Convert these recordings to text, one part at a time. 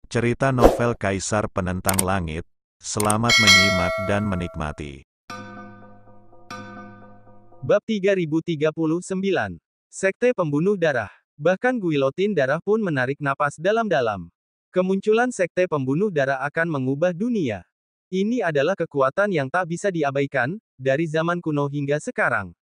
Cerita novel Kaisar Penentang Langit. Selamat menyimak dan menikmati. Bab 3039. Sekte Pembunuh Darah. Bahkan guilotin darah pun menarik napas dalam-dalam. Kemunculan sekte pembunuh darah akan mengubah dunia. Ini adalah kekuatan yang tak bisa diabaikan, dari zaman kuno hingga sekarang.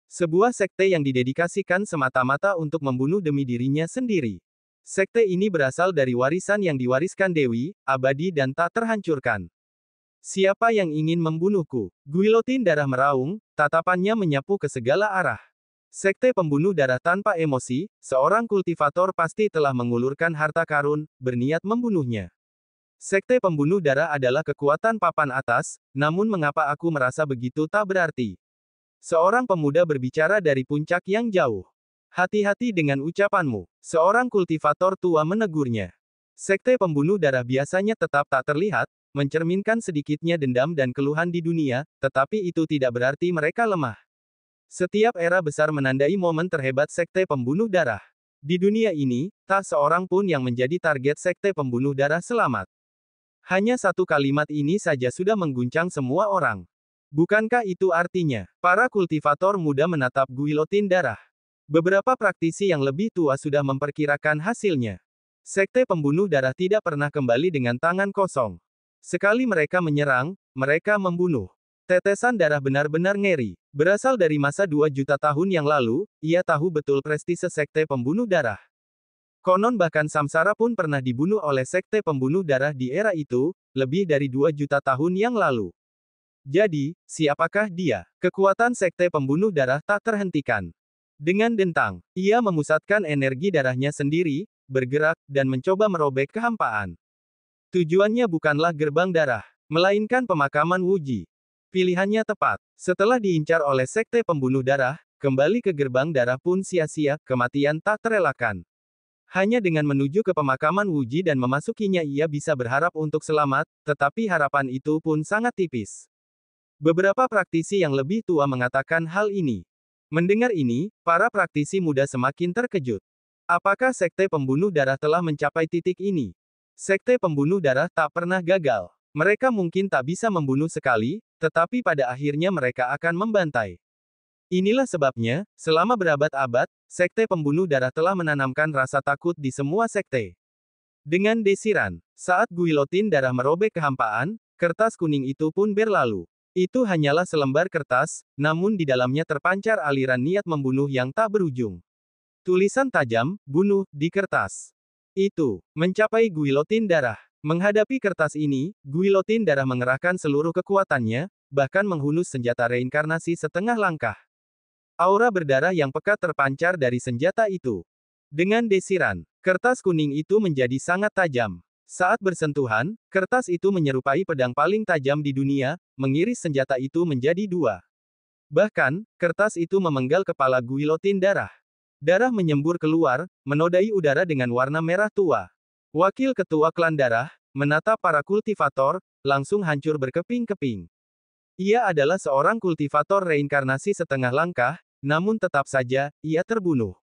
Sebuah sekte yang didedikasikan semata-mata untuk membunuh demi dirinya sendiri. Sekte ini berasal dari warisan yang diwariskan Dewi, abadi dan tak terhancurkan. Siapa yang ingin membunuhku? Guilotin darah meraung, tatapannya menyapu ke segala arah. Sekte pembunuh darah tanpa emosi, seorang kultivator pasti telah mengulurkan harta karun, berniat membunuhnya. Sekte pembunuh darah adalah kekuatan papan atas, namun mengapa aku merasa begitu tak berarti? Seorang pemuda berbicara dari puncak yang jauh. Hati-hati dengan ucapanmu, seorang kultivator tua menegurnya. Sekte pembunuh darah biasanya tetap tak terlihat, mencerminkan sedikitnya dendam dan keluhan di dunia, tetapi itu tidak berarti mereka lemah. Setiap era besar menandai momen terhebat sekte pembunuh darah. Di dunia ini, tak seorang pun yang menjadi target sekte pembunuh darah selamat. Hanya satu kalimat ini saja sudah mengguncang semua orang. Bukankah itu artinya, para kultivator muda menatap guilotin darah? Beberapa praktisi yang lebih tua sudah memperkirakan hasilnya. Sekte pembunuh darah tidak pernah kembali dengan tangan kosong. Sekali mereka menyerang, mereka membunuh. Tetesan darah benar-benar ngeri. Berasal dari masa 2 juta tahun yang lalu, ia tahu betul prestise sekte pembunuh darah. Konon bahkan Samsara pun pernah dibunuh oleh sekte pembunuh darah di era itu, lebih dari 2 juta tahun yang lalu. Jadi, siapakah dia? Kekuatan sekte pembunuh darah tak terhentikan. Dengan dentang, ia memusatkan energi darahnya sendiri, bergerak, dan mencoba merobek kehampaan. Tujuannya bukanlah gerbang darah, melainkan pemakaman Wuji. Pilihannya tepat. Setelah diincar oleh sekte pembunuh darah, kembali ke gerbang darah pun sia-sia, kematian tak terelakkan. Hanya dengan menuju ke pemakaman Wuji dan memasukinya ia bisa berharap untuk selamat, tetapi harapan itu pun sangat tipis. Beberapa praktisi yang lebih tua mengatakan hal ini. Mendengar ini, para praktisi muda semakin terkejut. Apakah sekte pembunuh darah telah mencapai titik ini? Sekte pembunuh darah tak pernah gagal. Mereka mungkin tak bisa membunuh sekali, tetapi pada akhirnya mereka akan membantai. Inilah sebabnya, selama berabad-abad, sekte pembunuh darah telah menanamkan rasa takut di semua sekte. Dengan desiran, saat guilotin darah merobek kehampaan, kertas kuning itu pun berlalu. Itu hanyalah selembar kertas, namun di dalamnya terpancar aliran niat membunuh yang tak berujung. Tulisan tajam, bunuh, di kertas. Itu, mencapai guilotin darah. Menghadapi kertas ini, guilotin darah mengerahkan seluruh kekuatannya, bahkan menghunus senjata reinkarnasi setengah langkah. Aura berdarah yang pekat terpancar dari senjata itu. Dengan desiran, kertas kuning itu menjadi sangat tajam. Saat bersentuhan, kertas itu menyerupai pedang paling tajam di dunia, mengiris senjata itu menjadi dua. Bahkan, kertas itu memenggal kepala guilotin darah. Darah menyembur keluar, menodai udara dengan warna merah tua. Wakil ketua klan darah, menatap para kultivator, langsung hancur berkeping-keping. Ia adalah seorang kultivator reinkarnasi setengah langkah, namun tetap saja, ia terbunuh.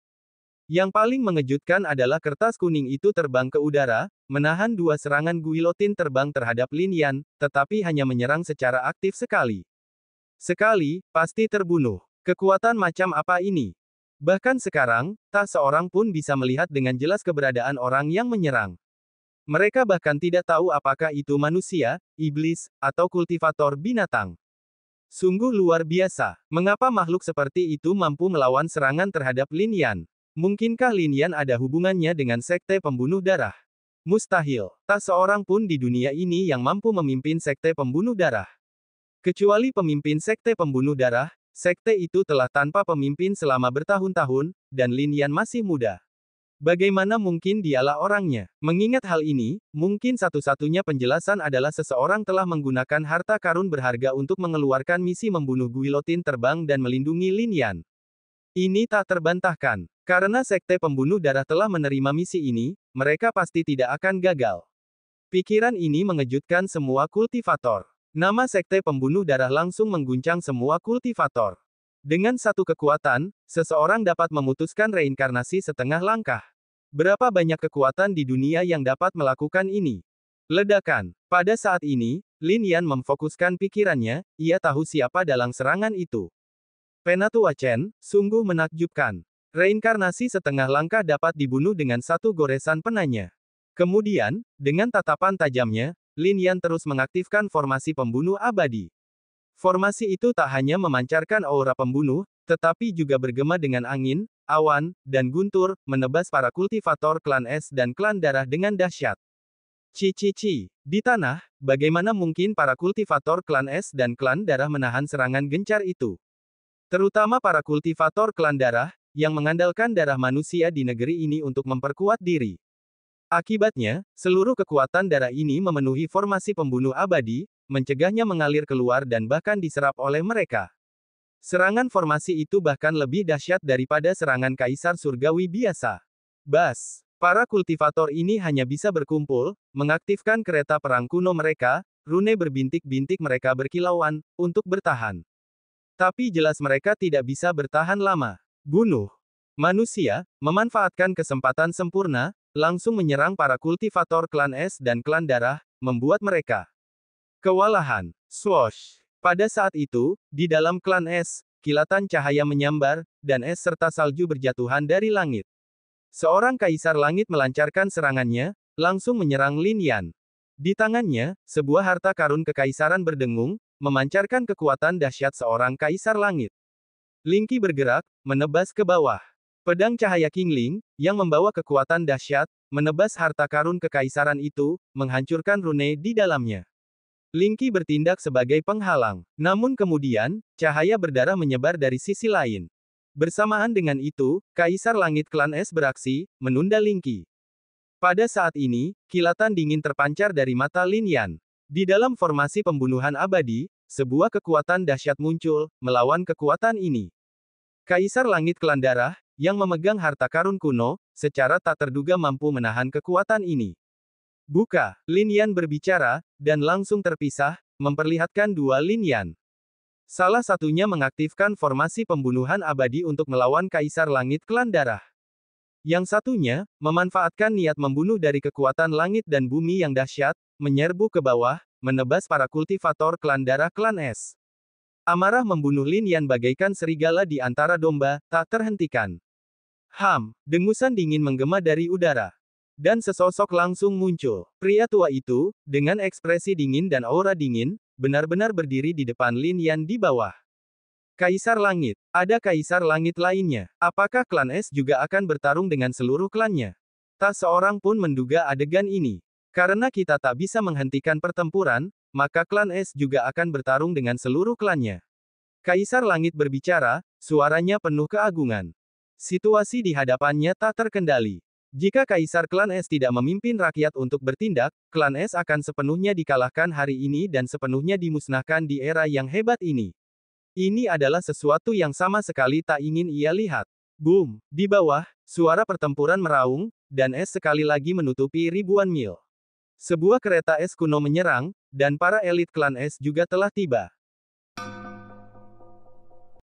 Yang paling mengejutkan adalah kertas kuning itu terbang ke udara, menahan dua serangan guilotin terbang terhadap Lin Yan, tetapi hanya menyerang secara aktif sekali. Sekali, pasti terbunuh. Kekuatan macam apa ini? Bahkan sekarang, tak seorang pun bisa melihat dengan jelas keberadaan orang yang menyerang. Mereka bahkan tidak tahu apakah itu manusia, iblis, atau kultivator binatang. Sungguh luar biasa. Mengapa makhluk seperti itu mampu melawan serangan terhadap Lin Yan? Mungkinkah Lin Yan ada hubungannya dengan sekte pembunuh darah? Mustahil. Tak seorang pun di dunia ini yang mampu memimpin sekte pembunuh darah. Kecuali pemimpin sekte pembunuh darah, sekte itu telah tanpa pemimpin selama bertahun-tahun, dan Lin Yan masih muda. Bagaimana mungkin dialah orangnya? Mengingat hal ini, mungkin satu-satunya penjelasan adalah seseorang telah menggunakan harta karun berharga untuk mengeluarkan misi membunuh guilotin terbang dan melindungi Lin Yan. Ini tak terbantahkan. Karena sekte pembunuh darah telah menerima misi ini, mereka pasti tidak akan gagal. Pikiran ini mengejutkan semua kultivator. Nama sekte pembunuh darah langsung mengguncang semua kultivator. Dengan satu kekuatan, seseorang dapat memutuskan reinkarnasi setengah langkah. Berapa banyak kekuatan di dunia yang dapat melakukan ini? Ledakan. Pada saat ini, Lin Yan memfokuskan pikirannya, ia tahu siapa dalang serangan itu. Penatua Chen, sungguh menakjubkan. Reinkarnasi setengah langkah dapat dibunuh dengan satu goresan penanya. Kemudian, dengan tatapan tajamnya, Lin Yan terus mengaktifkan formasi pembunuh abadi. Formasi itu tak hanya memancarkan aura pembunuh, tetapi juga bergema dengan angin, awan, dan guntur, menebas para kultivator klan es dan klan darah dengan dahsyat. Ci. Di tanah, bagaimana mungkin para kultivator klan es dan klan darah menahan serangan gencar itu? Terutama para kultivator klan darah, yang mengandalkan darah manusia di negeri ini untuk memperkuat diri. Akibatnya, seluruh kekuatan darah ini memenuhi formasi pembunuh abadi, mencegahnya mengalir keluar dan bahkan diserap oleh mereka. Serangan formasi itu bahkan lebih dahsyat daripada serangan kaisar surgawi biasa. Bas! Para kultivator ini hanya bisa berkumpul, mengaktifkan kereta perang kuno mereka, rune berbintik-bintik mereka berkilauan, untuk bertahan. Tapi jelas mereka tidak bisa bertahan lama. Bunuh. Manusia, memanfaatkan kesempatan sempurna, langsung menyerang para kultivator klan es dan klan darah, membuat mereka kewalahan. Swoosh. Pada saat itu, di dalam klan es, kilatan cahaya menyambar, dan es serta salju berjatuhan dari langit. Seorang kaisar langit melancarkan serangannya, langsung menyerang Lin Yan. Di tangannya, sebuah harta karun kekaisaran berdengung, memancarkan kekuatan dahsyat seorang kaisar langit. Lingqi bergerak, menebas ke bawah. Pedang cahaya Qingling, yang membawa kekuatan dahsyat, menebas harta karun kekaisaran itu, menghancurkan rune di dalamnya. Lingqi bertindak sebagai penghalang. Namun kemudian, cahaya berdarah menyebar dari sisi lain. Bersamaan dengan itu, Kaisar Langit Klan Es beraksi, menunda Lingqi. Pada saat ini, kilatan dingin terpancar dari mata Lin Yan. Di dalam formasi pembunuhan abadi, sebuah kekuatan dahsyat muncul, melawan kekuatan ini. Kaisar Langit Klan Darah, yang memegang harta karun kuno, secara tak terduga mampu menahan kekuatan ini. Buka, Lin Yan berbicara, dan langsung terpisah, memperlihatkan dua Lin Yan. Salah satunya mengaktifkan formasi pembunuhan abadi untuk melawan Kaisar Langit Klan Darah. Yang satunya, memanfaatkan niat membunuh dari kekuatan langit dan bumi yang dahsyat, menyerbu ke bawah, menebas para kultivator klan darah klan es. Amarah membunuh Lin Yan bagaikan serigala di antara domba, tak terhentikan. Dengusan dingin menggema dari udara. Dan sesosok langsung muncul. Pria tua itu, dengan ekspresi dingin dan aura dingin, benar-benar berdiri di depan Lin Yan di bawah. Kaisar Langit. Ada Kaisar Langit lainnya. Apakah klan es juga akan bertarung dengan seluruh klannya? Tak seorang pun menduga adegan ini. Karena kita tak bisa menghentikan pertempuran, maka klan es juga akan bertarung dengan seluruh klannya. Kaisar Langit berbicara, suaranya penuh keagungan. Situasi di hadapannya tak terkendali. Jika Kaisar Klan Es tidak memimpin rakyat untuk bertindak, Klan Es akan sepenuhnya dikalahkan hari ini dan sepenuhnya dimusnahkan di era yang hebat ini. Ini adalah sesuatu yang sama sekali tak ingin ia lihat. Boom! Di bawah, suara pertempuran meraung, dan es sekali lagi menutupi ribuan mil. Sebuah kereta es kuno menyerang, dan para elit Klan Es juga telah tiba.